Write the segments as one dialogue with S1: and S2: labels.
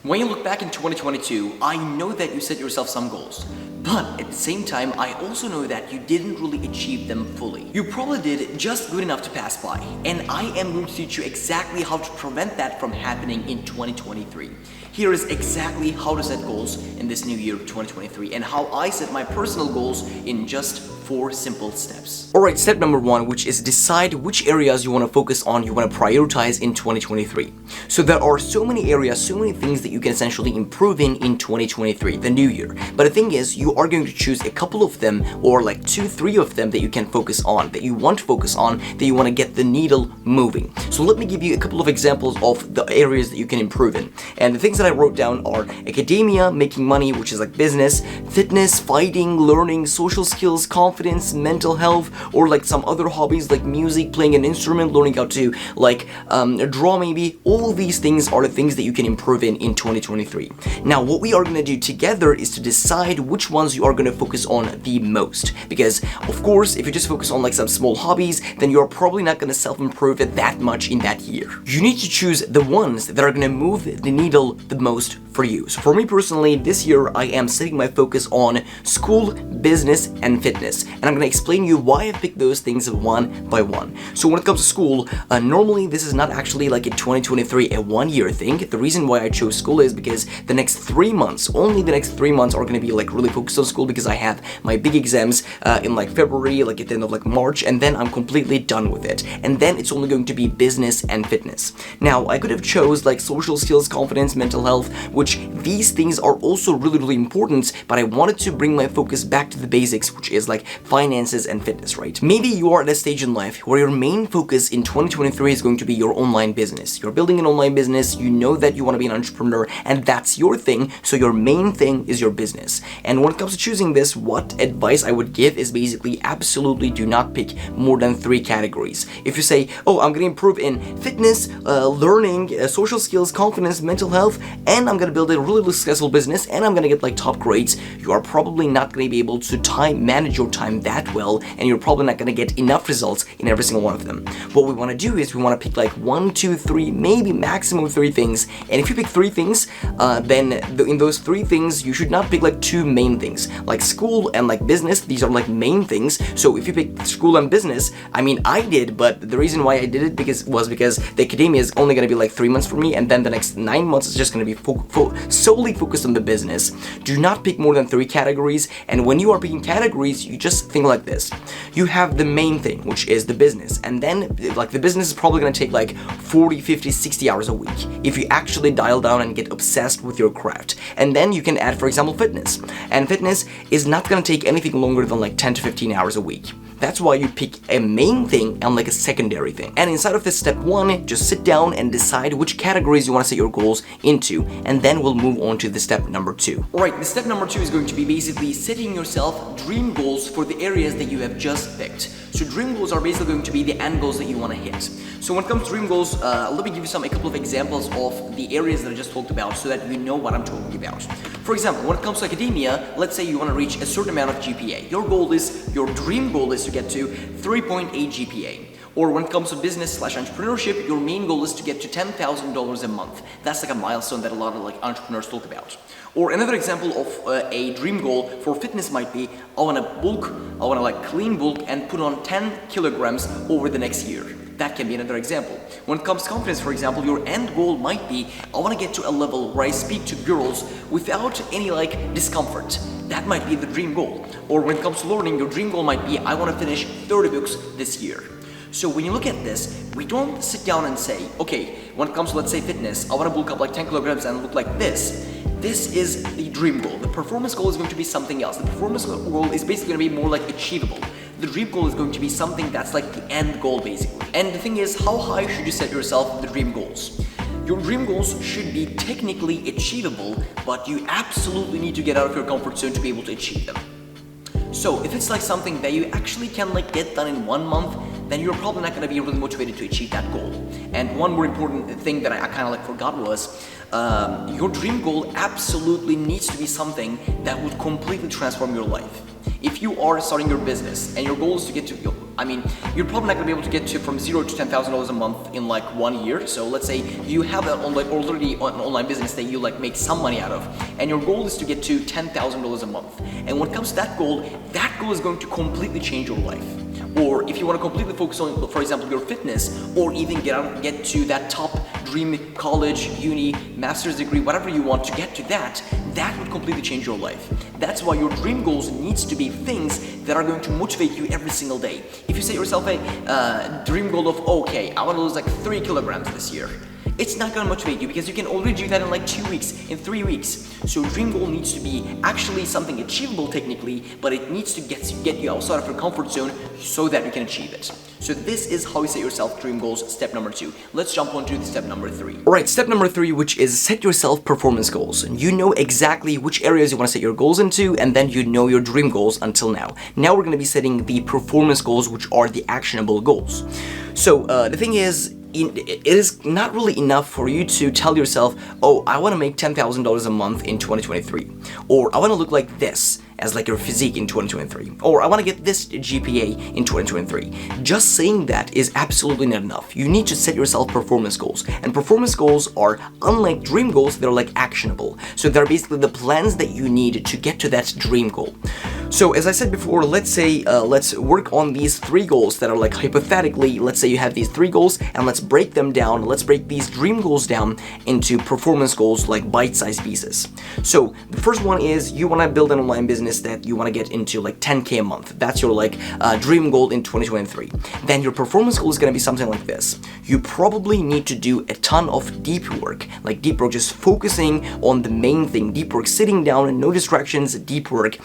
S1: When you look back in 2022, I know that you set yourself some goals. But at the same time, I also know that you didn't really achieve them fully. You probably did just good enough to pass by. And I am going to teach you exactly how to prevent that from happening in 2023. Here is exactly how to set goals in this new year of 2023 and how I set my personal goals in just 4 simple steps. Alright, step number 1, which is decide which areas you want to focus on, you want to prioritize in 2023. So there are so many areas, so many things that you can essentially improve in 2023, the new year. But the thing is, you are going to choose a couple of them, or like 2-3 of them that you can focus on, that you want to focus on, that you want to get the needle moving. So let me give you a couple of examples of the areas that you can improve in. And the things that I wrote down are academia, making money, which is like business, fitness, fighting, learning, social skills, confidence, mental health, or like some other hobbies like music, playing an instrument, learning how to like draw maybe. All these things are the things that you can improve in 2023. Now what we are going to do together is to decide which ones you are going to focus on the most, because of course if you just focus on like some small hobbies, then you're probably not going to self-improve it that much in that year. You need to choose the ones that are going to move the needle the most for you. So for me personally, this year I am setting my focus on school, business, and fitness, and I'm going to explain you why I picked those things one by one. So when it comes to school, normally this is not actually like in 2023 a 1-year thing. The reason why I chose school is because the next 3 months, only the next 3 months are going to be like really focused on school, because I have my big exams in like February, like at the end of like March, and then I'm completely done with it. And then it's only going to be business and fitness. Now I could have chose like social skills, confidence, mental health, which these things are also really important, but I wanted to bring my focus back to the basics, which is like finances and fitness, right? Maybe you are at a stage in life where your main focus in 2023 is going to be your online business. You're building an online business, you know that you want to be an entrepreneur, and that's your thing, so your main thing is your business. And when it comes to choosing this, what advice I would give is basically absolutely do not pick more than 3 categories. If you say, oh, I'm going to improve in fitness, learning, social skills, confidence, mental health, and I'm going to build a really successful business, and I'm going to get like top grades, you are probably not going to be able to manage your time that well, and you're probably not going to get enough results in every single one of them. What we want to do is we want to pick like 1, 2, 3, maybe maximum 3 things, and if you pick 3 things, then in those 3 things, you should not pick like 2 main things. Like school and like business, these are like main things, so if you pick school and business, I mean I did, but the reason why I did it was because the academia is only going to be like 3 months for me, and then the next 9 months is just going to be solely focused on the business. Do not pick more than 3 categories, and when you are picking categories, you just think like this. You have the main thing, which is the business, and then like the business is probably going to take like 40, 50, 60 hours a week if you actually dial down and get obsessed with your craft. And then you can add, for example, fitness, and fitness is not going to take anything longer than like 10 to 15 hours a week. That's why you pick a main thing and like a secondary thing. And inside of this step 1, just sit down and decide which categories you want to set your goals into, and then we'll move on to the step number 2. Alright, the step number 2 is going to be basically setting yourself dream goals for the areas that you have just picked. So dream goals are basically going to be the end goals that you want to hit. So when it comes to dream goals, let me give you a couple of examples of the areas that I just talked about so that you know what I'm talking about. For example, when it comes to academia, let's say you want to reach a certain amount of GPA. Your dream goal is to get to 3.8 GPA. Or when it comes to business/entrepreneurship, your main goal is to get to $10,000 a month. That's like a milestone that a lot of like entrepreneurs talk about. Or another example of a dream goal for fitness might be, I want to like clean bulk and put on 10 kilograms over the next year. That can be another example. When it comes to confidence, for example, your end goal might be, I want to get to a level where I speak to girls without any like discomfort. That might be the dream goal. Or when it comes to learning, your dream goal might be, I want to finish 30 books this year. So when you look at this, we don't sit down and say, okay, when it comes to, let's say, fitness, I want to bulk up like 10 kilograms and look like this. This is the dream goal. The performance goal is going to be something else. The performance goal is basically going to be more like achievable. The dream goal is going to be something that's like the end goal, basically. And the thing is, how high should you set yourself the dream goals? Your dream goals should be technically achievable, but you absolutely need to get out of your comfort zone to be able to achieve them. So if it's like something that you actually can like get done in 1 month, then you're probably not going to be really motivated to achieve that goal. And one more important thing that I kind of like forgot was, your dream goal absolutely needs to be something that would completely transform your life. If you are starting your business and your goal is to get to I mean, you're probably not gonna be able to get to from $0 to $10,000 a month in like 1 year. So let's say you have already an online business that you like make some money out of, and your goal is to get to $10,000 a month. And when it comes to that goal is going to completely change your life. Or if you want to completely focus on, for example, your fitness, or even get to that top dream college, uni, master's degree, whatever you want to get to that would completely change your life. That's why your dream goals needs to be things that are going to motivate you every single day. If you set yourself a dream goal of, okay, I want to lose like 3 kilograms this year, it's not gonna motivate you because you can already do that in like 2 weeks, in 3 weeks. So your dream goal needs to be actually something achievable technically, but it needs to get you outside of your comfort zone so that you can achieve it. So this is how you set yourself dream goals, step number 2. Let's jump on to step number 3. Alright, step number 3, which is set yourself performance goals. And you know exactly which areas you want to set your goals into, and then you know your dream goals until now. Now we're going to be setting the performance goals, which are the actionable goals. So the thing is, it is not really enough for you to tell yourself, oh, I want to make $10,000 a month in 2023, or I want to look like this as like your physique in 2023, or I want to get this GPA in 2023. Just saying that is absolutely not enough. You need to set yourself performance goals, and performance goals are, unlike dream goals, they're like actionable. So they're basically the plans that you need to get to that dream goal. So as I said before, let's say let's work on these 3 goals that are like hypothetically, let's say you have these 3 goals, and let's break them down. Let's break these dream goals down into performance goals, like bite-sized pieces. So the first one is you want to build an online business that you want to get into like 10K a month. That's your like dream goal in 2023. Then your performance goal is going to be something like this. You probably need to do a ton of deep work, just focusing on the main thing, deep work, sitting down and no distractions, deep work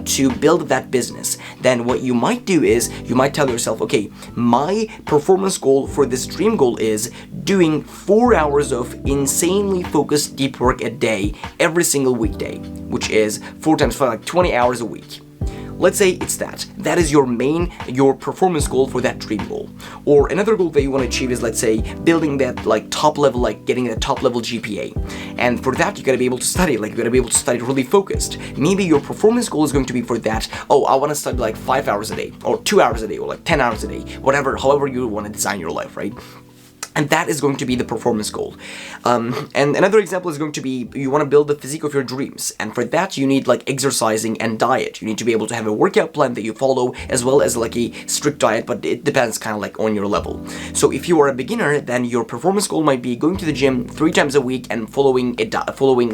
S1: to build that business. Then what you might do is you might tell yourself, okay, my performance goal for this dream goal is doing 4 hours of insanely focused deep work a day every single weekday, which is 4 times 5, like 20 hours a week. Let's say it's that. That is your performance goal for that dream goal. Or another goal that you want to achieve is, let's say, building that like top level, like getting that top level GPA. And for that, you gotta be able to study, you gotta be able to study really focused. Maybe your performance goal is going to be for that, oh, I want to study like 5 hours a day, or 2 hours a day, or like 10 hours a day, however you want to design your life, right? And that is going to be the performance goal. And another example is going to be you want to build the physique of your dreams. And for that, you need like exercising and diet. You need to be able to have a workout plan that you follow, as well as like a strict diet, but it depends kind of like on your level. So if you are a beginner, then your performance goal might be going to the gym 3 times a week and following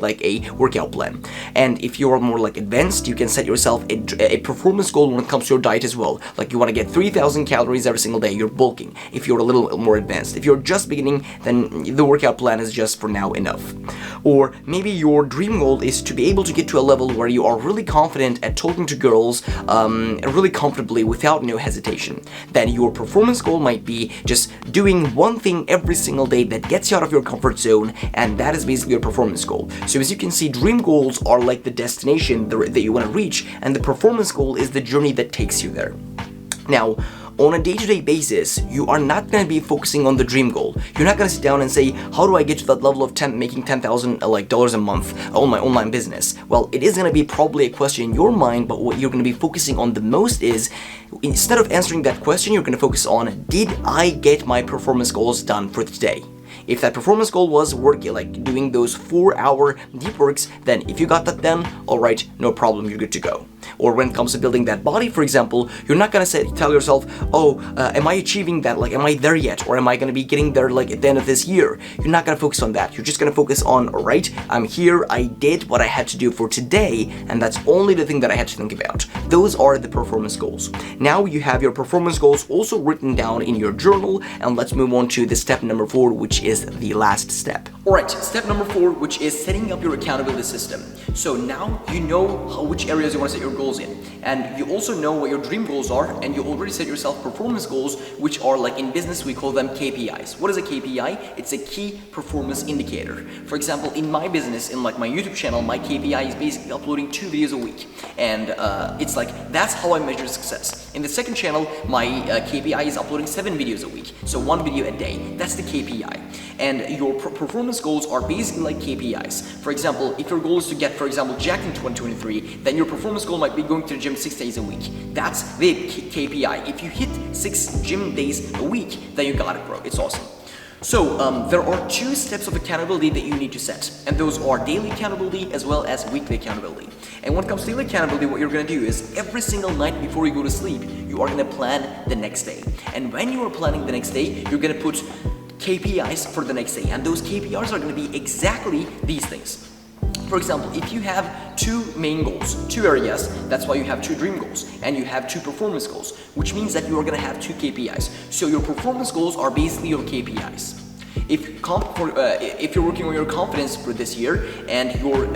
S1: like a workout plan. And if you are more like advanced, you can set yourself a performance goal when it comes to your diet as well. Like you want to get 3,000 calories every single day, you're bulking. If you're a little more advanced. If you're just beginning, then the workout plan is just for now enough. Or maybe your dream goal is to be able to get to a level where you are really confident at talking to girls really comfortably without no hesitation. Then your performance goal might be just doing one thing every single day that gets you out of your comfort zone, and that is basically your performance goal. So as you can see, dream goals are like the destination that you want to reach, and the performance goal is the journey that takes you there. Now, on a day-to-day basis, you are not going to be focusing on the dream goal. You're not going to sit down and say, how do I get to that level of making $10,000 a month on my online business? Well, it is going to be probably a question in your mind, but what you're going to be focusing on the most is, instead of answering that question, you're going to focus on, did I get my performance goals done for today? If that performance goal was working, like doing those 4-hour deep works, then if you got that done, alright, no problem, you're good to go. Or when it comes to building that body, for example, you're not gonna tell yourself, oh, am I achieving that? Like, am I there yet? Or am I gonna be getting there like at the end of this year? You're not gonna focus on that. You're just gonna focus on, alright, I'm here, I did what I had to do for today, and that's only the thing that I had to think about. Those are the performance goals. Now you have your performance goals also written down in your journal, and let's move on to the step number 4, which is the last step. Alright, step number 4, which is setting up your accountability system. So now you know which areas you want to set your goals in, and you also know what your dream goals are, and you already set yourself performance goals, which are, like in business we call them KPIs. What is a KPI? It's a key performance indicator. For example, in my business, in like my YouTube channel, my KPI is basically uploading 2 videos a week, and it's like that's how I measure success. In the second channel, my KPI is uploading 7 videos a week, so 1 video a day. That's the KPI. And your performance goals are basically like KPIs. For example, if your goal is to get, for example, jacked in 2023, then your performance goal might be going to the gym 6 days a week. That's the KPI. If you hit 6 gym days a week, then you got it, bro. It's awesome. So there are 2 steps of accountability that you need to set, and those are daily accountability as well as weekly accountability. And when it comes to daily accountability, what you're going to do is every single night before you go to sleep, you are going to plan the next day. And when you are planning the next day, you're going to put KPIs for the next day, and those KPIs are going to be exactly these things. For example, if you have 2 main goals, 2 areas, that's why you have 2 dream goals, and you have 2 performance goals, which means that you are going to have 2 KPIs. So your performance goals are basically your KPIs. If you're working on your confidence for this year and your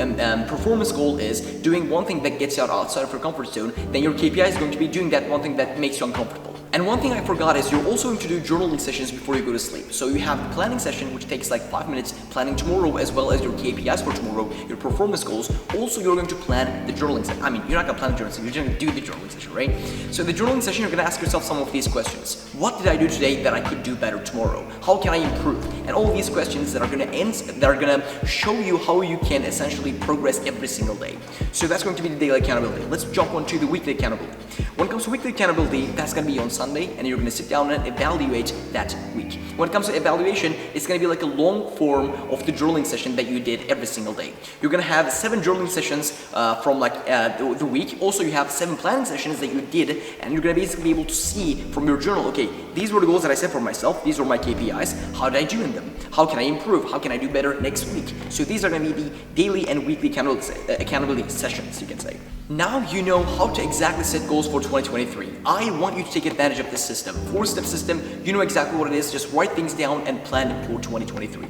S1: performance goal is doing one thing that gets you outside of your comfort zone, then your KPI is going to be doing that one thing that makes you uncomfortable. And one thing I forgot is you're also going to do journaling sessions before you go to sleep. So you have the planning session, which takes like 5 minutes, planning tomorrow as well as your KPIs for tomorrow, your performance goals. Also, you're going to plan the journaling session. I mean, you're not going to plan the journaling session, you're going to do the journaling session, right? So in the journaling session, you're going to ask yourself some of these questions. What did I do today that I could do better tomorrow? How can I improve? And all these questions that are going to show you how you can essentially progress every single day. So that's going to be the daily accountability. Let's jump on to the weekly accountability. When it comes to weekly accountability, that's going to be on Sunday, and you're going to sit down and evaluate that week. When it comes to evaluation, it's going to be like a long form of the journaling session that you did every single day. You're going to have 7 journaling sessions from the week. Also, you have 7 planning sessions that you did, and you're going to basically be able to see from your journal, okay, these were the goals that I set for myself. These were my KPIs. How did I do in them? How can I improve? How can I do better next week? So these are going to be the daily and weekly accountability sessions, you can say. Now you know how to exactly set goals for 2023. I want you to take advantage of this system. 4-step system, you know exactly what it is. Just write things down and plan for 2023.